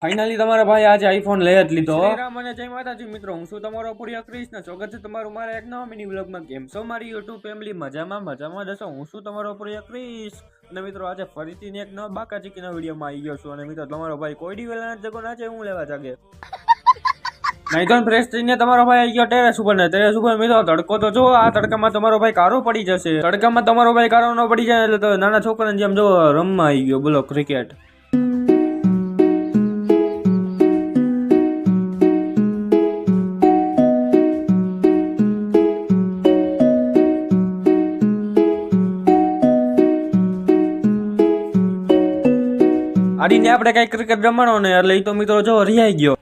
Finally તમારા ભાઈ આજે આઈફોન લઈ જ લીધો. શ્રીરામ અને જય માતાજી મિત્રો, હું છું તમારો પ્રિય કૃષ્ણ. સ્વાગત છે તમારું મારા એક નવા મિની વ્લોગમાં. કેમ છો મારી યુટ્યુબ ફેમિલી? મજામાં જશો. હું છું તમારો પ્રિય ક્રિશ અને મિત્રો આજે ફરીથી એક નવા બાકા ચીકીના વિડીયોમાં આવી ગયો છું. અને મિત્રો તમારો ભાઈ કોઈ ડી વેલા જગો ના છે, હું લેવા જાગે નહીં તો ફ્રેશ થઈને તમારો ભાઈ આવી ગયો ટેરેસ ઉપર ને ટેરેસ ઉપર મિત્રો તડકો તો જો, આ તડકામાં તમારો ભાઈ કારો પડી જશે. તડકામાં તમારો ભાઈ કારો ન પડી જાય એટલે તો નાના છોકરાને જેમ જો રમવા આવી ગયો. બોલો ક્રિકેટ. આડીને આપણે કઈ ક્રિકેટ રમવાનો ને એટલે તો મિત્રો જો રિહાઈ ગયો.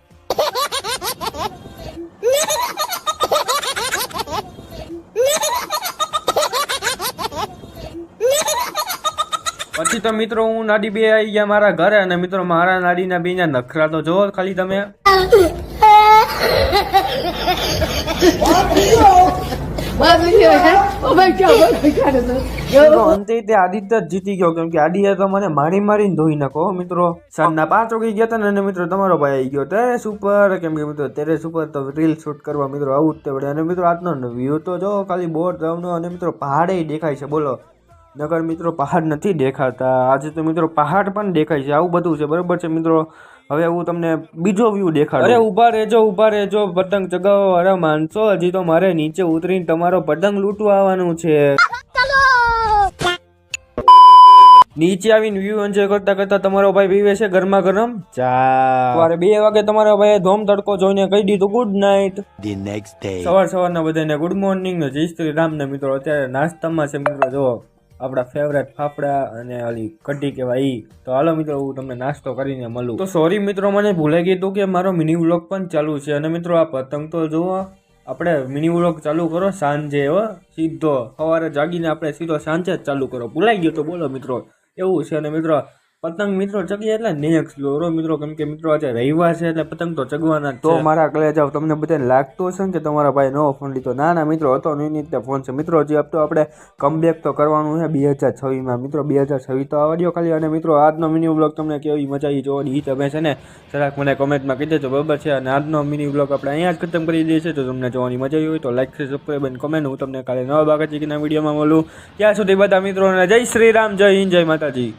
પછી તો મિત્રો હું નાડી બે આવી ગયા મારા ઘરે અને મિત્રો મારા નાડીના બે ના નખરા તો જો ખાલી તમે. અંતે તે આદિત્ય જ જીતી ગયો, કેમ કે આદિત્ય તો મને મારીને ધોઈ નાખો મિત્રો. સાંજના 5 વાગે ગયા હતા ને મિત્રો તમારો ભાઈ આવી ગયો ટેરેસ ઉપર, કેમ કે મિત્રો ટેરેસ ઉપર તો રીલ શૂટ કરવા મિત્રો આવું જ પડે. અને મિત્રો આજનો વ્યૂ તો જો ખાલી બોર નો અને મિત્રો પહાડે દેખાય છે. બોલો નગર મિત્રો પહાડ નથી દેખાતા, આજે તો મિત્રો પહાડ પણ દેખાય છે. આવું બધું છે, બરોબર છે મિત્રો. હવે હું તમને બીજો વ્યૂ દેખાડું. અરે ઉભા રહેજો પતંગ ચગાવો. અરે માનસો, હજી તો મારે નીચે ઉતરીને તમારો પતંગ લૂંટવા આવવાનું છે. નીચે આવીને વ્યૂ એન્જોય કરતા તમારો ભાઈ પીવે છે ગરમા ગરમ ચા. સવારે 2 વાગે તમારો ભાઈ ધોમ તડકો જોઈને કહી દીધું good night. The next day સવારના બધાને ગુડ મોર્નિંગ ને જય શ્રી રામ ને મિત્રો. અત્યારે નાસ્તામાં છે મિત્રો જો આપણા ફેવરેટ ફાફડા અને ઓલી કઢી કહેવાય ઈ. તો હાલો મિત્રો હું તમને નાસ્તો કરીને મળું. તો સોરી મિત્રો, મને ભૂલાઈ ગયું કે મારો મિની વ્લોગ પણ ચાલુ છે. અને મિત્રો આ પતંગ તો જુઓ, આપણે મિની વ્લોગ ચાલુ કરો સાંજે સીધો સવારે જાગીને આપણે સીધો સાંજે જ ચાલુ કરો. ભૂલાઈ ગયો તો બોલો મિત્રો, એવું છે. અને મિત્રો પતંગ મિત્રો ચગીએ એટલે નેક્સ્ટ લો મિત્રો, કેમ કે મિત્રો આજે રવિવાર છે એટલે પતંગ તો ચગવાના જ. તો મારા કલે જાવ તમને બધાને લાગતું હશે ને કે તમારા ભાઈ નવો ફોન લીધો. ના મિત્રો હતો નહીં ફોન છે મિત્રો. હજી તો આપણે કમબેક તો કરવાનું છે 2026માં મિત્રો. 2026 તો આવવા દો ખાલી. અને મિત્રો આજનો મિની વ્લોગ તમને કેવી મજા આવી જોવાની તમે છે ને જરાક મને કોમેન્ટમાં કહી દેજો, બરાબર છે. અને આજનો મિની વ્લોગ આપણે અહીંયા જ ખતમ કરી દઈએ છીએ. તો તમને જોવાની મજા આવી હોય તો લાઈક છે, સબસ્ક્રાઈબ અને કમેન્ટ. હું તમને કાલે નવા બાકા ચીકીના વિડીયોમાં મળું. ત્યાં સુધી બધા મિત્રોને જય શ્રી રામ, જય હિન્દ, જય માતાજી.